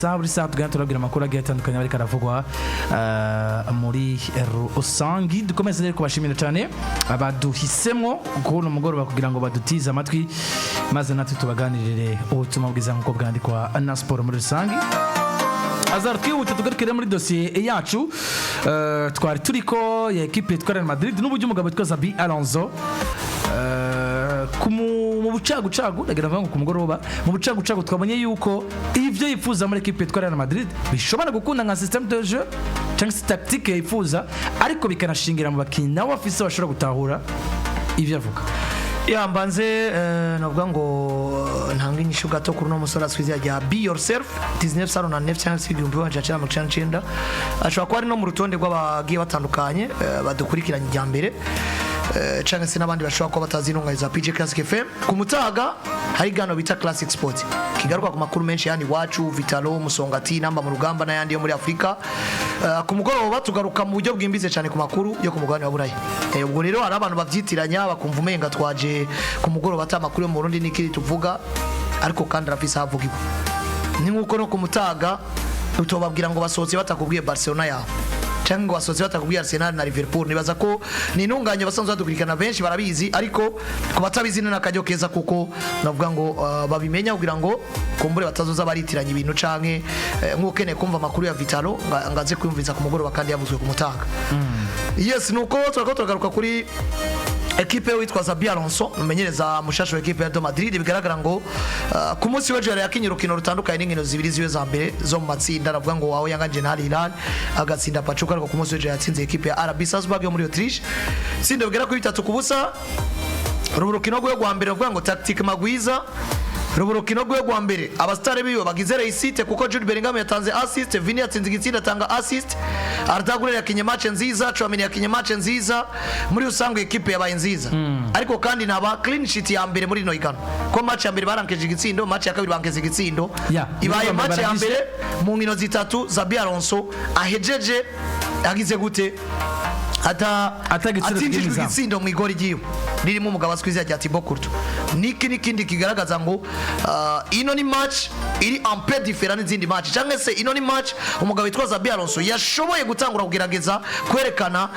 Sabri saa tugana turabwira amakuru agiye atandukanye bari karavugwa muri rusangi. Dukomeze rero kubashimira cyane abaduhisemo kubona umugoroba kugira ngo badutize amatwi maze natwe tubaganirire ubutumwa bwiza nkuko bwandikwa na sport muri rusangi. Azar twihuta tugarukire muri dossier yacu twari turiko ya equipe ya Madrid n'uburyo umugabo witwa XABI ALONSO mu bucagucagu ndagira ngo ku mugoroba mu bucagucagu twabonye yuko ivyo yifuza muri equipe ya Madrid bishobora gukunda nka system de jeu cyangwa tactique yifuza ariko bikanashingira mu bakinyi nabo bafise bashobora gutahura ivyo avuga. Mbanze navuga ngo ntanga inyishu gato kuri no musora swizi ya Be Yourself 1909 cyangwa se 1999 ashobora kuba ari no mu rutonde rw'abagiye batandukanye badukurikiranye ijya mbere cyangwa se n'abandi bashobora kuba batazi intunganyiriza PJ Classic FM ku Mutaga hari gano bita Classic Sport kigaruka ku makuru menshi yani wacu Vitalo Musongati namba mu rugamba n'ayandi yo muri Afrika ku mugoroba tugaruka mu buryo bwimbize cyane ku makuru yo ku mugabane wa Burayi. Ubwo rero hari abantu babyitiranya bakumva umenga twaje ku mugoroba ata makuru yo mu Burundi nikiri tuvuga ariko kandi rafisa havugirwa ni nkuko no ku Mutaga utobabwira ngo basohotse batakubwiye Barcelona yaho cyangwa ngo basohotse batakubwiye Arsenal na Liverpool. Nibaza ko ni intunganye basanzwe badukurikirana benshi barabizi ariko ku batabizi n'akajyo keza kuko navuga ngo babimenya kugira ngo kumbure batazoza baritiranya ibintu canke nk'ukene kumva makuru ya Vitalo ngaze kwiyumviza ku mugoroba kandi yavuzwe ku Mutaga. Yes nuko turagaruka kuri equipe witwa XABI ALONSO umenyereza mushasho equipe ya Madrid bigaragara ngo ku munsi w'ejo yakinye urukino rutandukanye n'inkino zibiri ziwe za mbere zo mu matsinda navuga ngo waho yanganje na Hilal agatsinda Pajo ariko ku munsi w'ejo yatsinze equipe ya RB Salzburg yo muri Autriche tsinda bigera ku 3-0 urukino rwo gwa mbere navuga ngo tactique magwiza Rukino rwo mbere abastare biwe bagize reisite kuko Jude Bellingham yatanze assist, Vini yatsinze igitsinda atanga assist, Arda Güler yakinye match nziza, Chouameni yakinye match nziza, muri usanzwe equipe yabaye nziza. Ariko kandi naba clean sheet ya mbere muri no igano. Ko match ya mbere barankeje igitsindo, match ya kabiri bankeze igitsindo. Ibaye match ya mbere mu nkino zitatu XABI ALONSO ahejeje yagize gute? Atagitsindwa igitsindo mu igori giyo ririmo umugabo aswize ya Thibaut Courtois. Nikindi kigaragaza ngo ino ni match iri en peu différent n'izindi match cyangwa se ino ni match umugabo witwa XABI ALONSO yashoboye gutangura kugerageza kwerekana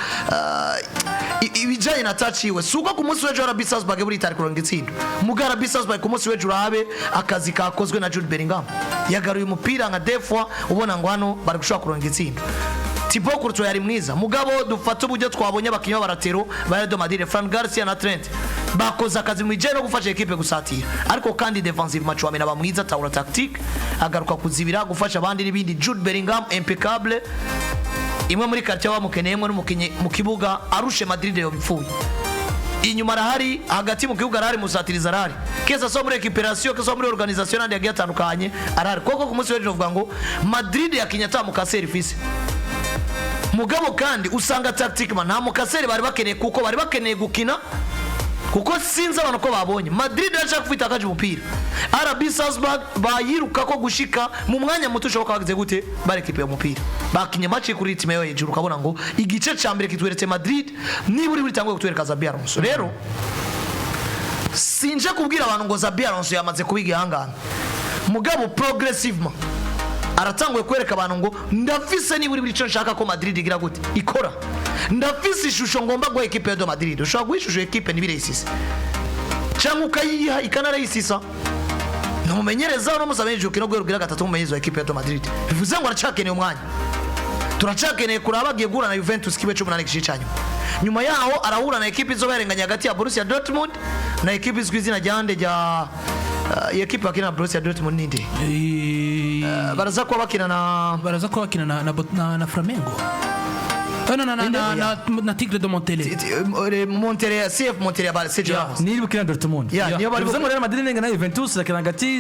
ibijanye na touch iwe suko ku munsi w'ejo RB Salzburg buri tari kuronga itsindo mugara RB Salzburg ku munsi w'ejo urabe akazi kakozwe na Jude Bellingham yagaruye umupira nka defwa ubona ngo hano bari gushaka kuronga itsindo. Thibaut Courtois yari mwiza mugabo dufata uburyo twabonye abakinyi baratero ba Madrid Fran Garcia na Trent bakoza akazi mu no gufasha equipe gusatira ariko kandi defensive match wamena ba mwiza taura tactique agaruka kuzibira gufasha abandi n'ibindi. Jude Bellingham impeccable imwe muri quartier wa mukeneyemo n'umukinyi mu kibuga arushe Madrid yo bipfuye inyuma arahari hagati mu kibuga arahari musatiriza arahari keza so muri recuperation keza muri organisation andi yagiye atandukanye arahari koko ku munsi w'ejo uvuga ngo Madrid yakinyata mu kaseri fise mugabo kandi usanga tactique man nta mukaseri bari bakeneye kuko bari bakeneye gukina kuko sinza abantu ko babonye Madrid yaje kufita akaje umupira RB Salzburg bayiruka ko gushika mu mwanya muto ushoboka bagize gute bari equipe y'umupira bakinye match kuri ritme yo hejuru ukabona ngo igice ca mbere kitweretse Madrid niburi buri tangwe kutwereka XABI ALONSO. Rero sinje kubwira abantu ngo XABI ALONSO yamaze kubiga hangana mugabo progressivement aratanguye kwereka abantu ngo ndafise niburi buri cyo nshaka ko Madrid igira gute ikora ndafise ishusho ngomba gwa equipe ya Madrid ushaka guhishusho equipe nibiresise cyangwa ukayiha ikanarayisisa numumenyereza no musabeje ukino gwe rugira gatatu mumenyezo equipe ya Madrid bivuze ngo aracakeneye umwanya turacakeneye kuraba agiye gura na Juventus kibe 18 gishicanyo nyuma yaho arahura na equipe izoberenganya hagati ya Borussia Dortmund na equipe izwizina ryande rya equipe bakina Borussia Dortmund ninde baraza ko bakina na Flamengo na Tigre de Montpellier CF Montpellier c'est déjà ni bukina Dortmund niyo bari buze muri Madrid na Juventus lakina hagati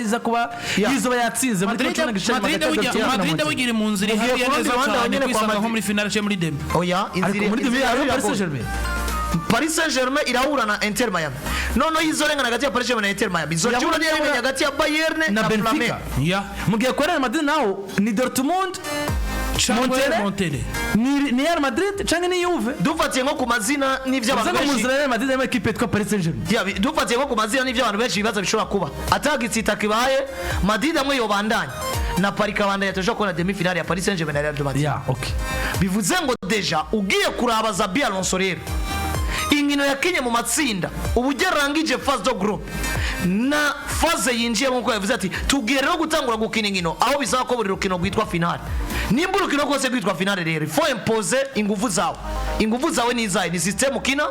iza kuba yizoba yatsinze muri cyo gishaje Madrid wigire mu nzira habi neza cyane kwisanga nko muri finale cyo muri demi oya inzira muri demi ya Paris Saint-Germain Paris Saint-Germain irahura na Inter Miami nono yizorenga hagati ya Paris Saint-Germain na Inter Miami izojura n'irenganya hagati ya Bayern na Flamengo mugiye korera Madrid naho ni Dortmund Montere ni Real Madrid canke ni Juve dufatiye nko ku mazina n'ivyo abantu benshi Real Madrid ya equipe yitwa Paris Saint-Germain dufatiye nko ku mazina n'ivyo abantu benshi bibaza bishobora kuba atagitsita kibaye Madrid amwe yobandanya na Paris kabandanya tujo kona demi finale ya Paris Saint-Germain na Real Madrid okay bivuze ngo deja ugiye kuraba za ALONSO rero inkino yakinye mu matsinda ubugerangije phase de group na phase yinjiye nko yavuze ati tugiye rero gutangura gukina inkino aho bisaba ko buri rukino gwitwa finale nimba urukino rwose gwitwa finale rero faut imposer ingufu zawe ni izayi ni system ukina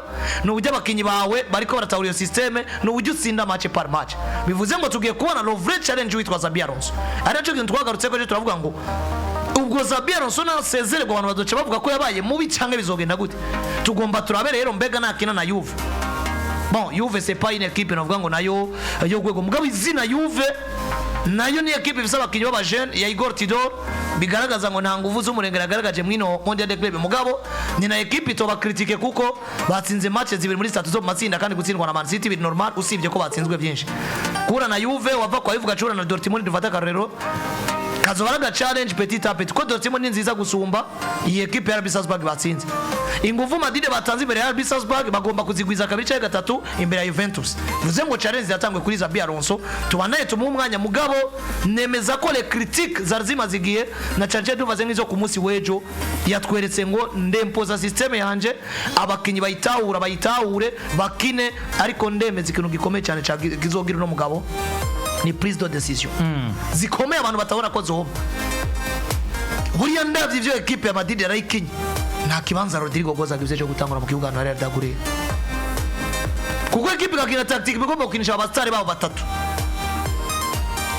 n'uburyo abakinyi bawe bariko baratahura iyo system n'uburyo utsinda match par match bivuze ngo tugiye kubona lo vrai challenge witwa za ALONSO araco kintu twagarutse ko turavuga ngo ubwo za ALONSO na sezere ngo abantu badoce bavuga ko yabaye mubi cyangwa bizogenda gute tugomba turabe rero mbega nakina na Juve bon Juve c'est pas une équipe navuga ngo nayo yo gwego mugabo izina Juve nayo ni equipe bisaba kinyo baba jeune ya Igor Tidor bigaragaza ngo nta nguvu z'umurengera garagaje mwino Mondial de Club mugabo ni na equipe to bakritike kuko batsinze matches zibiri muri 3 zo mu matsinda kandi gutsindwa na Man City biri normal usibye ko batsinzwe byinshi kura na Juve wava kwa bivuga cura na Dortmund dufata karero kazobaraga challenge petit à petit ko Dortmund nziza gusumba iyi equipe ya RB Salzburg batsinze inguvu Madrid batanze imbere ya RB Salzburg bagomba kuzigwiza kabiri cyangwa gatatu imbere ya Juventus vuze ngo challenge yatangwe kuri za ALONSO tubanaye tumu umwanya mugabo nemeza ko le critique zarzima zigiye na challenge duvaze ngizo ku munsi wejo yatweretse ngo ndempoza system yanje abakinyi bayitahure bakine ariko ndemeza ikintu gikomeye cyane kizogira no mugabo ni prise de décision zikomeye abantu batabona ko zoba buriya ndavye ivyo equipe ya Madrid yarayikinye nta kibanza Rodrigo Goza gize cyo gutangura mu kibuga na Real Dagure kuko equipe gakina tactique bigomba kukinisha abastari babo batatu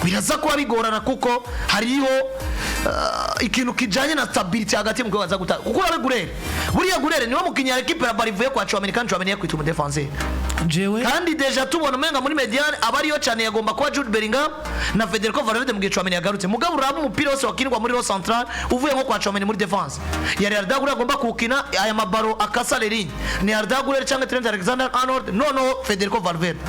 biraza kuba bigorana kuko hariho ikintu kijanye na stability hagati mu kibaza gutaka kuko buriya Gurere niwe mukinnyi ya equipe ya Barivuye kwa Chouameni kandi Chouameni yakwita mu defense jewe kandi deja tubona umenga muri mediane abariyo cyane yagomba kuba Jude Bellingham na Federico Valverde mu gihe Chouameni yagarutse mugabo uraba umupira wose wakinirwa muri ro central uvuye nko kwa Chouameni muri defense ya Real Dagure agomba kukina aya mabaro akasa leri ni Real Dagure cyangwa Trent Alexander-Arnold no Federico Valverde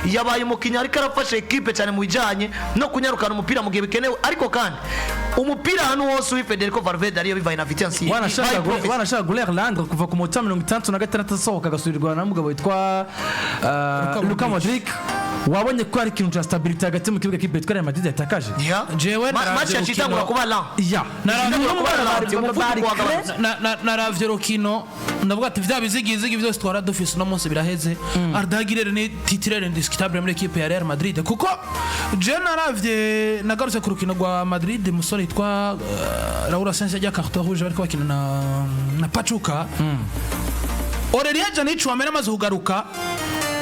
yabaye umukinnyi ariko arafasha equipe cyane mu bijanye no kunyarukana umupira mu gihe bikenewe ariko kandi umupira hano wose wi Federico Valverde ariyo bivaye na vitesse wanashaka guler Landry kuva ku mota 66 asohoka agasubirirwa na mugabo witwa Luka Modric wabonye ko ari kintu cya stability hagati mu kibuga kibe twari Madrid yatakaje jewe match yachitangura kuba la naravye rokino ndavuga ati vya bizigi byose twara dufise no munsi biraheze Ardagirere ni titulaire indiscutable muri equipe ya Real Madrid kuko je naravye nagarutse ku rukino rwa Madrid musore yitwa Laura Sense ya carton rouge bariko bakina na Pachuca Aurelien Janichu amera maze kugaruka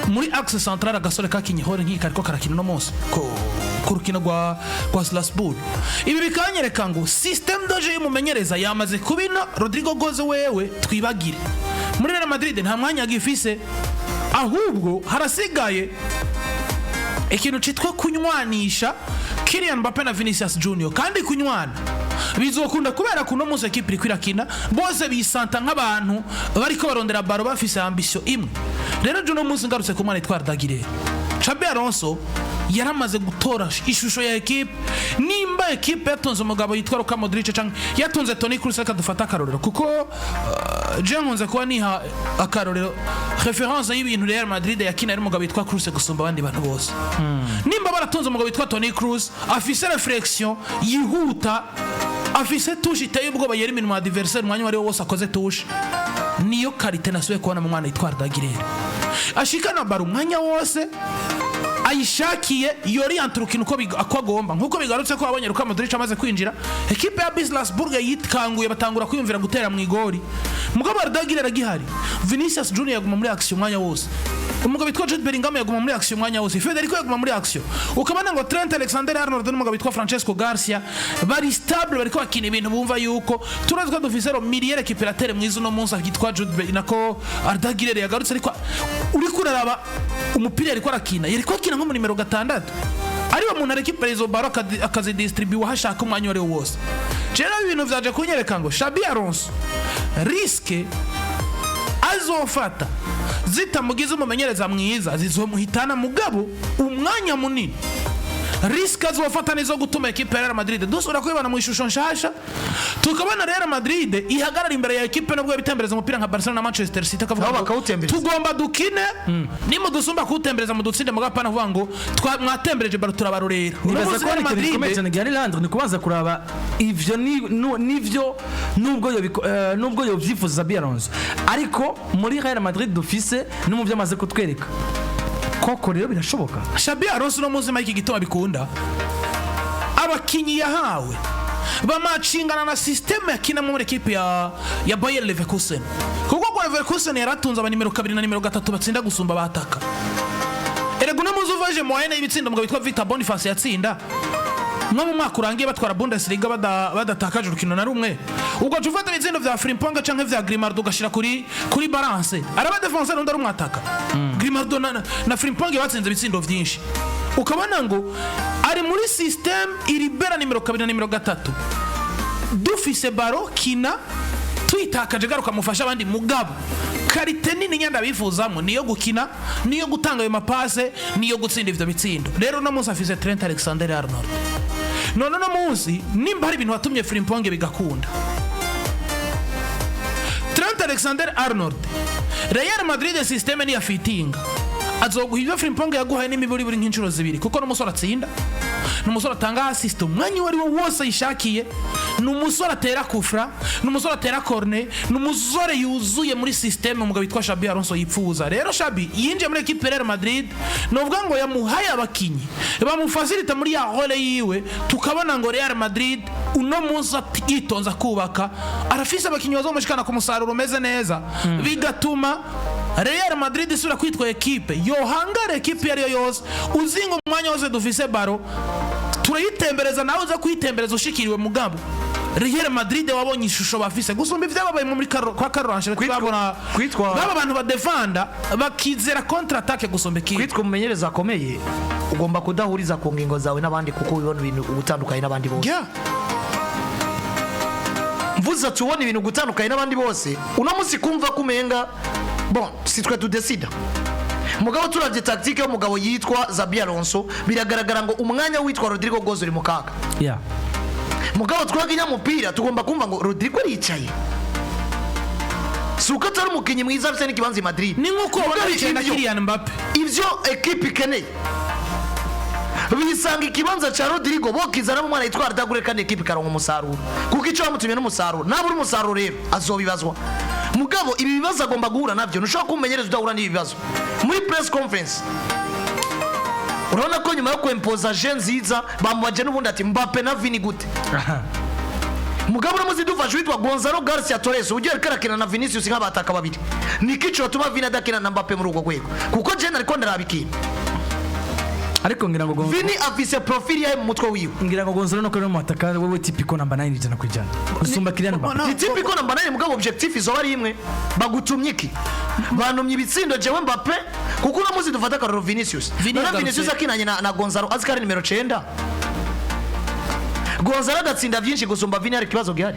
muri axe central agasore kakinye hore nkikariko karakina no munsi ku rukino rwa Strasbourg ibi bikanyereka ngo system doje y'umumenyereza yamaze kubina Rodrigo Goze wewe twibagire muri Real Madrid nta mwanya gifise ahubwo harasigaye ikintu citwa kunywanisha Kylian Mbappe na Vinicius Junior kandi kunywana bizokunda kubera kuno munsi equipe iri kwirakina bose bisanta nk'abantu bariko barondera baro bafise ambition imwe rero Juno munsi ngarutse ku mwana itwara Dagire Xabi Alonso yaramaze gutora ishusho ya equipe nimba equipe yatonze umugabo yitwa Luka Modric cyangwa yatonze Toni Kroos reka dufata akarorero kuko je nkunze kuba niha akarorero reference y'ibintu Real Madrid yakina ari umugabo yitwa Kroos gusumba abandi bantu bose nimba baratonze umugabo yitwa Toni Kroos afise reflexion yihuta afise touche iteye ubwoba yeri minwa adversaire umwanya wari wose akoze touche niyo karite nasuye kubona mu mwana yitwa Dagire ashikana baro umwanya wose ayishakiye yori anturukina uko akagomba nkuko bigarutse ko abonye Luka Modric amaze kwinjira equipe ya Strasbourg yitkanguye batangura kwiyumvira gutera mu igori mugabo Dagire ragihari Vinicius Junior yaguma muri action umwanya wose umugabo bitwa Jude Bellingham yaguma muri action umwanya wose Federico yaguma muri action ukabana ngo Trent Alexander-Arnold n'umugabo bitwa Francesco Garcia bari stable bariko bakina ibintu bumva yuko turazwa dufise ro miliere récupérateur mwizo no munsi akitwa Jude Bellingham Ardagire yagarutse ariko uri kuraraba umupira ariko arakina yariko akina nko mu numero 6 ariwo umuntu arekipera izo baro akazidistribue hashaka umwanya wari wose rero ibintu vyaje kunyereka ngo Xabi Alonso riske azofata zitamugize umumenyereza mwiza zizomuhitana mugabo umwanya munini risk azofata nizo gutuma equipe ya Real Madrid dusura kwibana mu ishusho nshasha tukabona Real Madrid ihagarara imbere ya equipe nabwo yabitembereza umupira nka Barcelona na Manchester City akavuga tugomba dukine nimo dusumba kutembereza mu dutsinde mu gapana vuga ngo mwatembereje baro turabarorera nibaza ko ari ikomeye cyane gari Landry ni kubanza kuraba ivyo nivyo nubwo yo byifuza Alonso ariko muri Real Madrid dufise no mu byamaze kutwereka koko rero birashoboka Xabi Alonso no muzima iki gituma bikunda abakinyi yahawe bamacingana na system yakina muri equipe ya Bayer Leverkusen kuko kwa Leverkusen yaratunza aba nimero 2 na nimero 3 batsinda gusumba bataka erego no muzuvaje moyenne y'ibitsinda mugabo bitwa Victor Boniface yatsinda no mu mwaka urangiye batwara Bundesliga badatakaje urukino na rumwe ubwo jufata ibitsindo vya Frimpong canke vya Grimaldo gashira kuri balance araba defenseur undi ari umwataka Grimaldo na Frimpong batsinze ibitsindo vyinshi ukabona ngo ari muri system iribera nimero 2 na nimero 3 dufise baro kina twitakaje garuka mufasha abandi mugabo karite nini nyanda bifuzamo niyo gukina niyo gutanga ayo mapase niyo gutsinda ivyo bitsindo rero no munsi afise Trent Alexander-Arnold no munsi nimba hari ibintu watumye Frimpong bigakunda Trent Alexander-Arnold Real Madrid system ni ya fitinga azoguha ibyo Frimpong yaguhaye n'imiburi buri nk'inshuro zibiri kuko n'umusore atsinda n'umusore atanga assist umwanya wari wo wose yishakiye n'umusore atera kufra n'umusore atera corner n'umusore yuzuye muri system umugabo witwa Xabi Alonso yipfuza rero Xabi yinje muri equipe Real Madrid novuga ngo yamuhaye abakinyi bamufacilita muri ya role yiwe tukabona ngo Real Madrid uno munsi yitonza kubaka arafise abakinyi bazomushikana ku musaruro meze neza bigatuma Real Madrid isura kwitwa equipe yohangara equipe yari yose uzingo umwanya wose dufise baro turayitembereza nawe uza kuyitembereza ushikiriwe mugabo Real Madrid wabonye ishusho bafise gusumba ivyababaye muri kwa Carlos twabona baba abantu badefanda bakizera counter attack gusumba equipe kwitwa umumenyereza akomeye ugomba kudahuriza ku ngingo zawe n'abandi kuko ubona ibintu gutandukanye n'abandi bose mvuza tubona ibintu gutandukanye n'abandi bose uno munsi kumva kumenga bon si twe tudesida mugabo turavye tactique yo mugabo yitwa Xabi Alonso biragaragara ngo umwanya witwa Rodrigo Gozo uri mukaga mugabo twaginya mupira tugomba kumva ngo Rodrigo aricaye suka tari umukinyi mwiza afite n'ikibanza Madrid ni nkuko wabona na Kylian Mbappe ivyo equipe ikeneye bisanga ikibanza cha Rodrigo bokizana mu mwana yitwa Ardagure kandi equipe karonka umusaruro kuko ico bamutumye n'umusaruro naburi umusaruro rero azobibazwa mugabo ibi bibazo agomba guhura navyo nushaka kumenyereza udahura n'ibibazo muri press conference urabona ko nyuma yo kwempoza Nziza bamubaje n'ubundi ati Mbappe na Vini gute mugabo namuzi dufashe witwa Gonzalo Garcia Torres ugiye karakina na Vinicius nk'abataka babiri nikico tuma Vini adakina na Mbappe muri ugo gwego kuko je nariko ndarabikina ariko ngira ngo Vini afise profile yawe mu mutwe wiwe ngira ngo Gonzalo no kuri mu ataka wewe typical number 9 ijana kwijana usumba Kylian Mbappe typical number 9 mugabo objectif izo bari imwe bagutumye iki bantumye ibitsindo jewe Mbappe kuko namuzi dufata ka Vinicius Vinicius akinanye na Gonzalo azikari nimero 9 Gonzalo adatsinda byinshi gusumba Vini ari kibazo gihari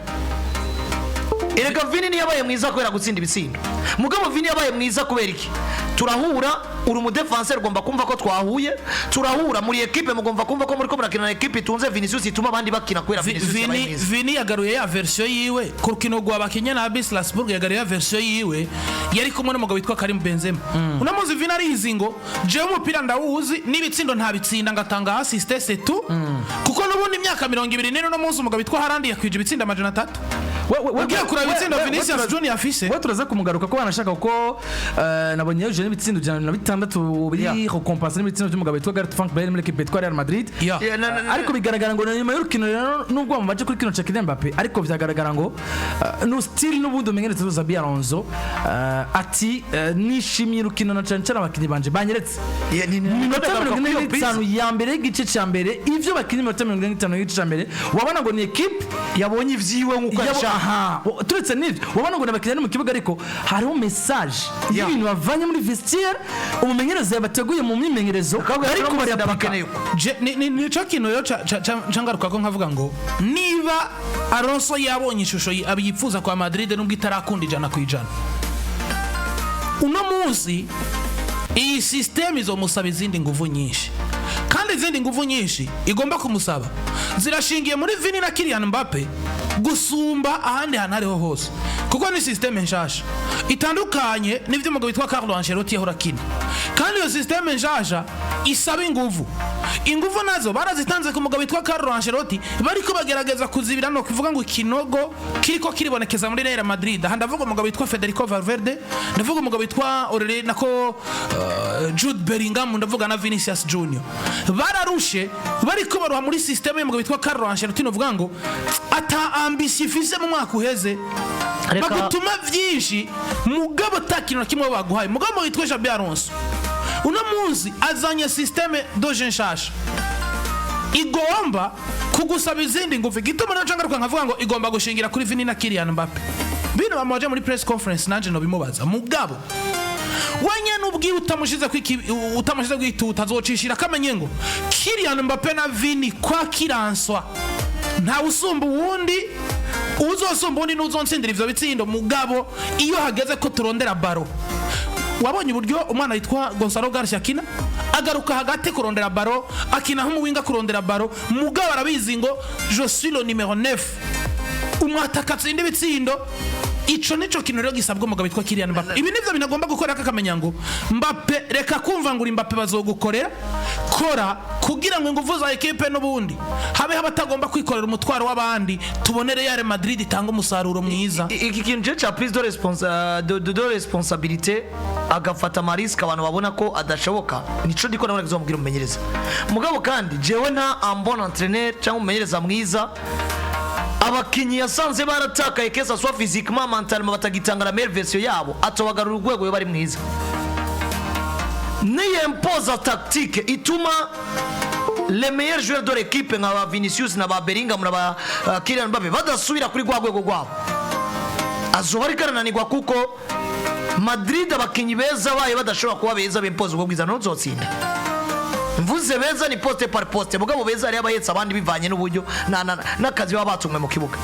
erega Vini ni yabaye mwiza kubera gutsinda ibitsindo mugabo Vini yabaye mwiza kubera iki turahura uri mu defenseur ugomba kumva ko twahuye turahura muri equipe mugomba kumva ko muri ko murakina na equipe tunze Vinicius ituma abandi bakina kubera Vini yagaruye ya version yiwe ku rukino rwa bakinya na AB Salzburg yagaruye ya version yiwe yari kumwe n'umugabo witwa Karim Benzema unamuzi Vini ari izingo je umupira ndawuzi nibitsindo nta bitsinda ngatanga assist c'est tout kuko nubundi imyaka 20 no munsi umugabo witwa Harandi yakwije ibitsinda amajana 3 ugiye kuraba ibitsindo Vinicius Junior afise we turaza kumugaruka ko banashaka uko nabonye ejo ibitsindo 6 biri recompenser ibitsindo by'umugabo witwa Gareth Frank Bale muri equipe ya Real Madrid ariko bigaragara ngo nyuma y'urukino nubwo baje kuri kino cha Kylian Mbappe ariko byagaragara ngo no still n'ubundi umenyeretse Xabi Alonso ati nishimiye urukino na cyane abakinyi banje banyeretse minota 45 ya mbere y'igice cya mbere ivyo bakinyi minota 45 y'igice cya mbere wabona ngo ni equipe yabonye ivyiwe nkuko aha turetse nivyo wabona ngo nabakinyi mu kibuga ariko hariho message y'ibintu bavanye muri vestiaire umumenyereza yabateguye mu myimenyerezo ariko bari apakeneye ni cyo kintu yo cangaruka ko nkavuga ngo niba Alonso yabonye ishusho abiyipfuza kwa Madrid nubwo itarakunda ijana ku ijana uno munsi iyi system izo musaba izindi nguvu nyinshi kandi kandi izindi nguvu nyinshi igomba kumusaba zirashingiye muri Vini na Kylian Mbappe gusumba ahandi hantu ariho hose kuko ni systeme nshasha itandukanye n'ivyo umugabo witwa Carlo Ancelotti yahora kina kandi iyo systeme nshasha isaba inguvu nazo barazitanze ku mugabo witwa Carlo Ancelotti bariko bagerageza kuzibira no kuvuga ngo ikinogo kiriko kiribonekeza muri Real Madrid aha ndavuga umugabo witwa Federico Valverde ndavuga umugabo witwa Aurelien nako Jude Bellingham ndavuga na Vinicius Junior bararushe bariko baruha muri systeme y'umugabo witwa Carlo Ancelotti no vuga ngo ata ambition ifise mu mwaka uheze bagutuma vyinshi mugabo takino kimwe baguhaye mugabo witwa Xabi Alonso uno munsi azanye systeme doje nshasha igomba kugusaba izindi nguvu gituma rero ncangaruka nkavuga ngo igomba gushingira kuri Vini na Kylian Mbappe bino bamaje muri press conference nanje no bimubaza mugabo wenye nubwi utamushize kwituta azocishira kamenye ngo Kylian Mbappe na Vini kwa kiranswa nta usumba uwundi uzosumba undi n'uzontsindirira ivyo bitsindo mugabo iyo hageze ko turondera baro wabonye uburyo umwana yitwa Gonzalo Garcia kina agaruka hagati kurondera baro akina nk'umuwinga kurondera baro mugabo arabizi ngo je suis le numéro 9 umwataka tsinde bitsindo ico nico kintu rero gisabwa umugabo witwa Kylian Mbappe ibi nivyo binagomba gukora akakamenya ngo Mbappe reka kumva ngo Mbappe bazogukorera kora kugira ngo inguvu za equipe n'ubundi habe abatagomba kwikorera umutwaro w'abandi tubonere Real Madrid itanga umusaruro mwiza iki kintu cha prise de responsabilité agafata mariska abantu babona ko adashoboka nico ndiko nabona kizomubwira umumenyereza mugabo kandi jewe nta ambona entraîneur cyangwa umumenyereza mwiza abakinyi yasanze baratakaye kesa soit physiquement mentalement batagitanga la meilleure version yabo atobagarura urwego yo bari mwiza ni impose tactique ituma les meilleurs joueurs de l'équipe nka Vinicius na Bellingham na Kylian Mbappe badasubira kuri rwego rwabo azohari karananirwa kuko Madrid abakinyi beza baye badashobora kuba beza bimpoze ubwo bwiza nozotsinda mvuze beza ni poste par poste mugabo beza ari abayetsa abandi bivanye n'uburyo nakazi baba batumwe mu kibuga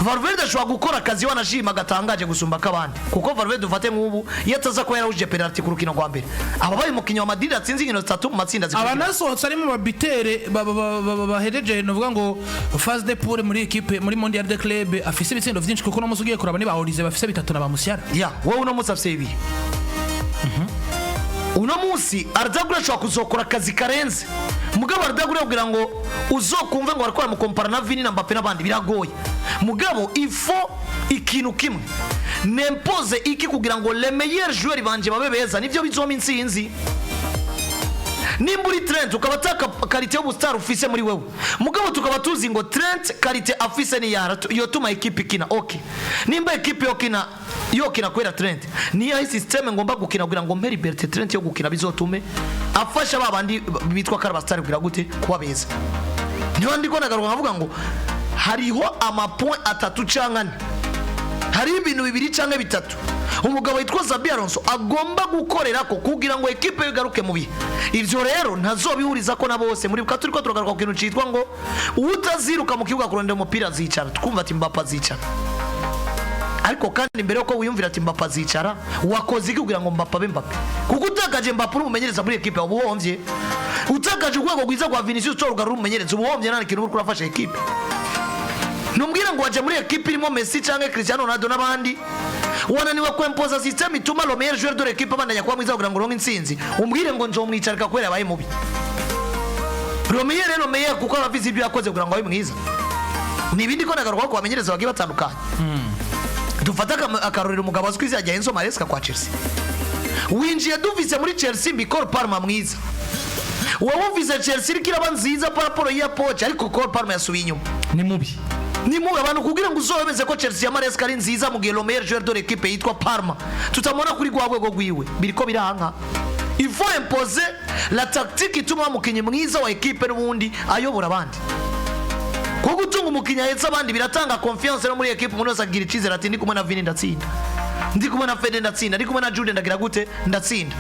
Valverde ashobora gukora akazi wanashima gatangaje gusumba kabandi kuko Valverde ufate nk'ubu yataza ko yarahuje penalty ku rukino rwa mbere aba bari mu kinyo wa Madrid atsinze inkino 3 mu matsinda zikora abanasohotse ari mu babitere bahereje novuga ngo phase de poule muri equipe muri mondial de club afise ibitsindo vyinshi kuko no musugiye kuraba ni ba Olize bafise bitatu na ba Musiala wowe uno musi afise ibi uno musi Ardagura ashobora kuzokora akazi karenze mugabo Ardagura kugira ngo uzokumve ngo barakora mu compara na Vini na Mbappe n'abandi biragoye mugabo ifo ikintu kimwe nempose iki kugira ngo les meilleurs joueurs banje babe beza nivyo bizoma insinzi nimburi Trent ukabataka qualité y'ubustar ufise muri wewe mugabo tukaba tuzi ngo Trent qualité afise ni yara yotuma equipe kina okay nimba equipe yokina kwera Trent ni ya system ngomba gukina kugira ngo mpe liberté Trent yo gukina bizotume afasha babandi bitwa Carabastar kugira gute kuba beza niho ndiko nagaruka nkavuga ngo hariho amapoint atatu cangane hari ibintu bibiri canke bitatu umugabo witwa Xabi Alonso agomba gukorera ko kugira ngo equipe igaruke mu bihe ivyo rero ntazobihuriza ko na bose muri bukatu turiko turagaruka ku kintu citwa ngo utaziruka mu kibuga kurondera umupira azicara tukumva ati Mbappe azicara ariko kandi mbere yuko wiyumvira ati Mbappe azicara wakoze iki kugira ngo Mbappe abe Mbappe kuko utakaje Mbappe umumenyereza muri equipe ubuhomvye utakaje urwego rwiza rwa Vinicius urugarura umumenyereza ubuhomvye nta kintu uriko urafasha equipe numbwira ngo waje muri equipe irimo Messi canke Cristiano Ronaldo n'abandi wananiwe kwempoza system ituma le meilleur joueur de l'équipe abandanya kuba mwiza kugira ngo uronke intsinzi umbwire ngo nzomwicarika kwera abaye mubi le meilleur kuko abavize ibyo yakoze kugira ngo abe mwiza nibindi ko nagaruka ko bamenyereza bagiye batandukanye dufata akarorero umugabo azwize ajya Enzo Maresca kwa Chelsea winjiye duvise muri Chelsea bikora Parma mwiza wowe uvise Chelsea kiraba nziza paraporo ya Poch ariko Cole Palmer yasubiye inyuma ni mubi abantu kugira ngo uzobeze ko Chelsea ya Maresca ari nziza mu gihe le meilleur joueur de l'équipe yitwa Parma tutamona kuri gwagwego gwiwe biriko biranka il faut imposer la tactique ituma umukinyi mwiza wa equipe n'ubundi ayobora abandi ko gutunga umukinyi ahetse abandi biratanga confiance no muri equipe umuntu azagira icizere ati ndi kumwe na Vini ndatsinda ndi kumwe na Fede ndatsinda ndi kumwe na Jude ndagira gute ndatsinda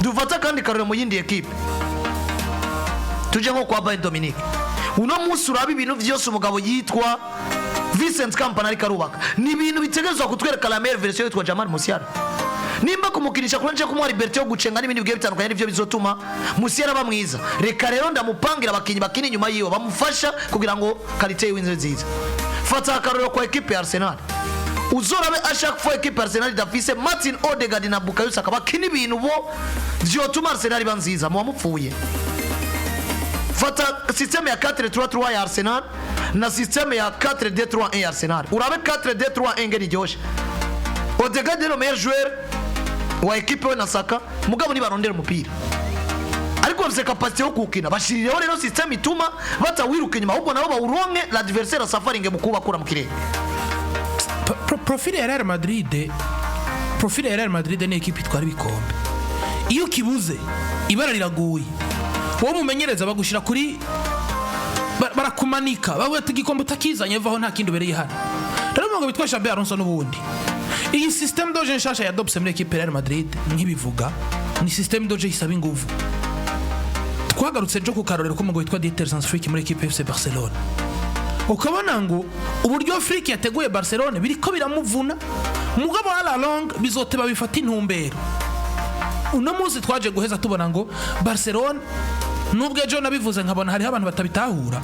dufata kandi karore mu yindi equipe tuje nko kwa Bayern Dominique uno munsi uraba ibintu vyose umugabo yitwa Vincent Kompany ari karubaka ni ibintu bitegerezwa kutwereka la meilleure version yitwa Jamal Musiala nimba kumukinisha kuranje kumuha liberté yo gucenga n'ibindi bigiye bitandukanye nivyo bizotuma Musiala bamwiza reka rero ndamupangira abakinyi bakini nyuma yiwe bamufasha kugira ngo qualité y'inzo nziza fata akaroro kwa equipe ya Arsenal uzorabe ashaka fo equipe Arsenal dafise Martin Odegaard na Bukayo Saka bakini ibintu bo vyotuma Arsenal banziza mu wamupfuye fata système ya 4-3-3 ya Arsenal na système ya 4-2-3-1 ya Arsenal urabe 4-2-3-1 ngeni joshe Odegaard est le meilleur joueur wa equipe na Saka mugabo ni barondera umupira ariko bafise capacité yo kukina bashirireho rero système ituma batawiruka inyuma ahubwo nabo bawuronke l'adversaire asafaringe mu kubakura mu kirere. Profil ya Real Madrid ni equipe itwara ibikombe iyo kibuze ibara riraguye wowe mumenyereza bagushira kuri barakumanika bavuga ati igikombe utakizanye vaho nta kindi bereye hano rero ngo bitwa Xabi Alonso n'ubundi iyi système doje nshasha ya adoption muri equipe Real Madrid nkibivuga ni système doje isaba ingufu twagarutse jo ku karorero ko ngo witwa Dieter Sansfrick muri equipe FC Barcelona ukabona ngo uburyo Frick yateguye Barcelona biriko biramuvuna mugabo ala long bizoteba bifata intumbero uno munsi twaje guheza tubona ngo Barcelona nubwo ejo nabivuze nkabona hari abantu batabitahura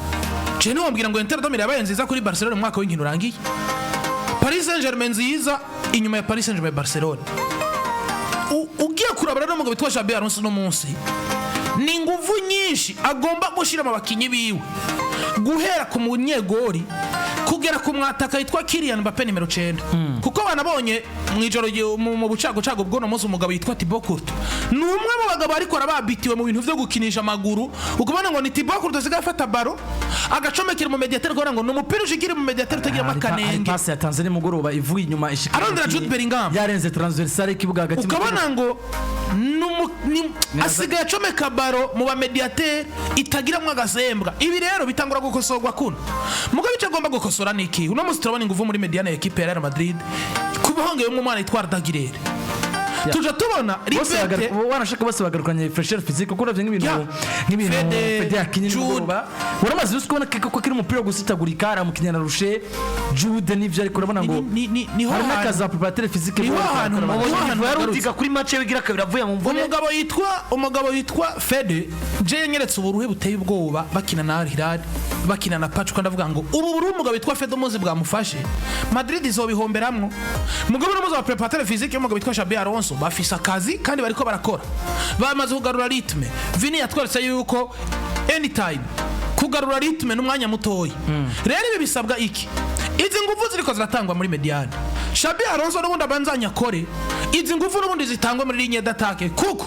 je niwombwira ngo Inter domire yabaye nziza kuri Barcelona mu mwaka w'inkino urangiye Paris Saint-Germain nziza inyuma ya Paris Saint-Germain Barcelona ugiye kurabara no mugabo bitwa Xabi Alonso no munsi ni nguvu nyinshi agomba gushira mu bakinyi biwe guhera ku munyegori kugera ku mwataka yitwa Kylian Mbappe nimero 9 kuko banabonye mwijoro mu bucago bwo no munsi umugabo yitwa Thibaut Courtois ni umwe mu bagabo ariko arababitiwe mu bintu byo gukinisha amaguru ukubona ngo ni Thibaut Courtois sigafata baro agacomekera mu mediateur gora ngo numupira ushikire mu mediateur utagira makanenge passe ya Tanzania mugoroba ivuye inyuma ishikira arondera Jude Bellingham yarenze transversale kibuga hagati ukabona ngo asigaye acomeka baro mu ba mediateur itagira mu agasembwa ibi rero bitangura gukosorwa kuno mugabo icyo agomba gukosora niki uno munsi turabona ingufu muri mediane ya equipe ya Real Madrid kubahonge mu mwana yitwa Dagirere tuja tubona ribete wanashaka bose bagarukanye fresher physique kuko uravye nk'ibintu Fede yakinye n'umugoroba uramaze usikubona ko kiri umupira gusitagurika aramukinyana rushe Jude n'ivyo ariko urabona ngo ni ho harakaza préparateur physique ni ho hantu yarutiga kuri match wigira kabira avuye mu mvune umugabo yitwa Fede je yenyeretse uburuhe buteye ubwoba bakina na Al Hilal bakina na Pacho ndavuga ngo ubu buri umugabo yitwa Fede muzi bwamufashe Madrid izobihomberamwo mugabo n'umuzo wa préparateur physique umugabo yitwa Xabi Alonso bafisa akazi kandi bariko barakora bamaze kugarura ritme Vini yatweretse yuko anytime kugarura ritme n'umwanya mutoyi rero ibi bisabwa iki izi ngufu ziriko ziratangwa muri mediane Xabi Alonso n'ubundi abanzanya kore izi ngufu n'ubundi zitangwa muri ligne d'attaque kuko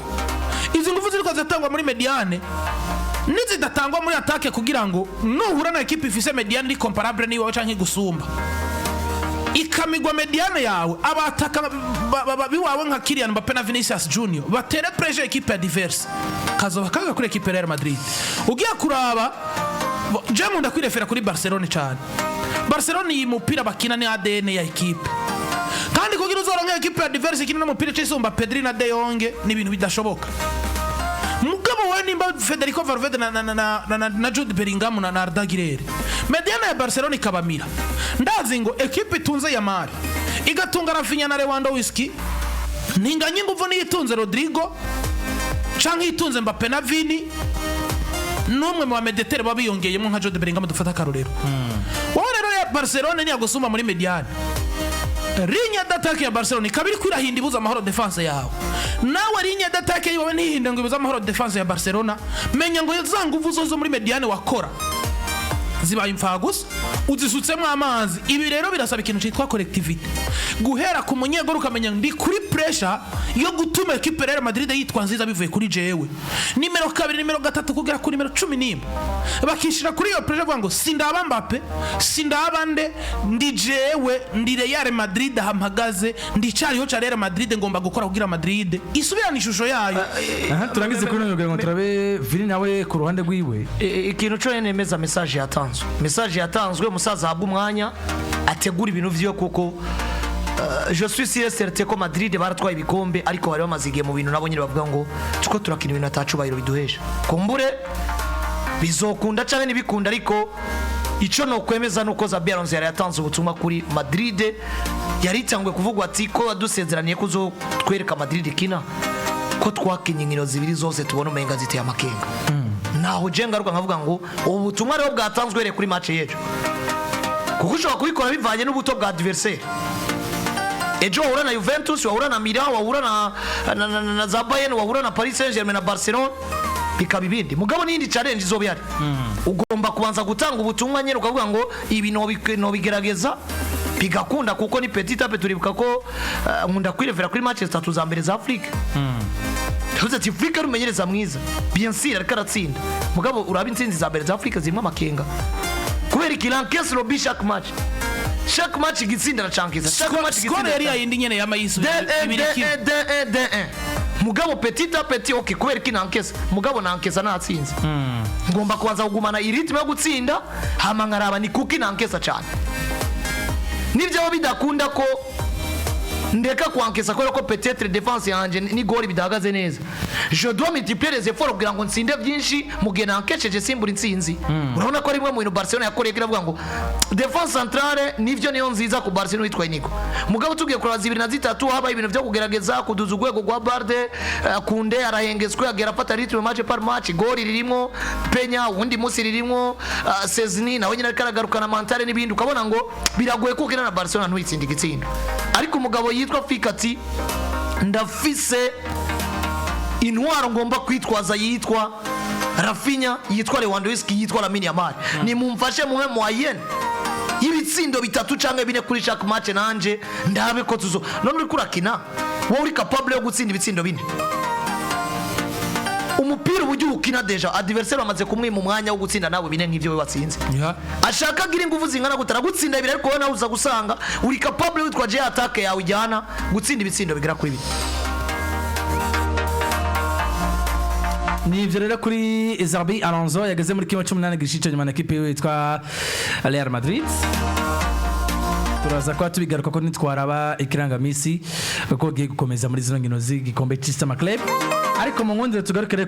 izi ngufu ziriko ziratangwa muri mediane nizidatangwa muri attaque kugira ngo nuhura na equipe ifise mediane iri comparable niwe canke gusumba ikamigwa mediane yawe abataka biwawe nka Kylian Mbappe na Vinicius Junior batere pressure equipe ya diverse kazoba kaga kuri equipe ya Real Madrid ugiye kuraba jamu ndakwirefera kuri Barcelona cyane Barcelona yimupira bakina ni ADN ya equipe kandi kugira uzoronka equipe ya diverse ikina n'umupira cyisumba Pedri na De Jong ni ibintu bidashoboka mugabo we nimba Federico Valverde na Jude Bellingham na Arda Güler mediana ya Barcelona ikabamira ndazi ngo equipe itunze ya Mari igatunga Rafinha na Lewandowski ninganye nguvu niyitunze Rodrigo canke itunze Mbappe na Vini numwe mu bamedetere babiyongeyemo nka Jude Bellingham dufata karorero wowe rero ya Barcelona ni yagusuma muri mediane Ligne d'attaque ya Barcelona kabiri kwirahinda ibuza amahoro defense yawe nawe ligne d'attaque yawe nihinde ngo ibuza amahoro defense ya Barcelona menya ngo zanguvu zo muri mediane wakora zibaye imfagusa uzisutsemo amazi ibi rero birasaba ikintu cyitwa collectivity guhera ku munyegoro ukamenya ndi kuri pressure yo gutuma equipe Real Madrid yitwa nziza bivuye kuri jewe nimero 2 nimero 3 kugera kuri nimero 11 bakishira kuri iyo pressure vuga ngo sindaba Mbappe sindaba nde ndi jewe ndi Real Madrid hampagaze ndi cyariho cya Real Madrid ngomba gukora kugira Madrid isubirana ishusho yayo turangize kuri none ngo turabe Vini nawe ku ruhande rwiwe ikintu cyo nemeza message yatanzwe musaza habwa umwanya ategura ibintu vyo kuko je suis sûr certain ko Madrid baratwaye ibikombe ariko bari bamaze igihe mu bintu nabo nyine bavuga ngo tuko turakina ibintu atacubahiro biduhesha kumbure bizokunda cyane nibikunda ariko ico no kwemeza nuko Xabi Alonso yari yatanze ubutumwa kuri Madrid yari cyangwe kuvugwa ati ko adusezeraniye kuzo twereka Madrid kina ko twakinye inkino zibiri zose tubona umenga ziteye amakenga naho jenga ruka nkavuga ngo ubutumwa rero bwatanzwe re kuri match yejo kuko ushobora kubikora bivanye n'ubuto bwa adversaire ejo wahura na Juventus wahura na Milan wahura na za Bayern wahura na Paris Saint-Germain na Barcelona bikaba ibindi mugabo n'indi challenge izo byari ugomba kubanza gutanga ubutumwa nyene ukavuga ngo ibi no bigerageza bigakunda kuko ni petit à petit turibuka ko nkunda kwirevera kuri match zitatu za mbere za Afrika tuze ati Afrika rumenyereza mwiza bien sûr ariko aratsinda mugabo uraba intsinzi za mbere za Afrika zimwe amakenga kubera ikilankes robi chaque match gitsinda na chankeza chaque match gitsinda yari yindi nyene y'amayisu mugabo petit à petit okay kubera kinankeza mugabo nankeza natsinze ngomba kubanza kugumana iritme yo gutsinda hama nkaraba ni kuki nankeza cyane nibyo bidakunda ko ndeka kwankesa ko peut-être défense yanje ni goli bidahagaze neza je dois multiplier les efforts kugira ngo nsinde byinshi mugena ankesheje simbura intsinzi urabona ko rimwe mu bintu Barcelona yakoreye kiravuga ngo défense centrale nivyo niyo nziza ku Barcelona witwa Nico mugabo tugiye kuraza 2003 haba ibintu byo kugerageza kuduza ugwego gwa Barde kunde arahengezwe agera afata ritme match par match goli ririmo penya undi musi ririmo Sesni nawe nyine karagarukana mentale n'ibindi ukabona ngo biragoye ko kina na Barcelona ntwitsindi igitsinda ariko umugabo yitwa Fikati ndafise intwaro ngomba kwitwaza yitwa Rafinha yitwa Lewandowski yitwa Lamine Yamal ni mumfashe muhe moyenne ibitsindo bitatu canke bine kuri chaque match nanje ndabe ko tuzo none uri kurakina wowe uri capable yo gutsinda ibitsindo bine umupira uburyo ukina deja adversaire bamaze kumwima umwanya wo gutsinda nawe bine nk'ivyo we watsinze ashaka gira ingufu zingana gutara gutsinda ibire ariko nawe uza gusanga uri capable witwa je attack yawe ijyana gutsinda ibitsindo bigera kuri bine ni ivyo rero kuri Xabi Alonso yageze muri kimwe 18 gishice nyuma na equipe yitwa Real Madrid turaza kwa tubigaruka ko nitwaraba ikirangamisi ko giye gukomeza muri zino nkino z'igikombe cy'Ama Club ariko mu nkundi tugarukire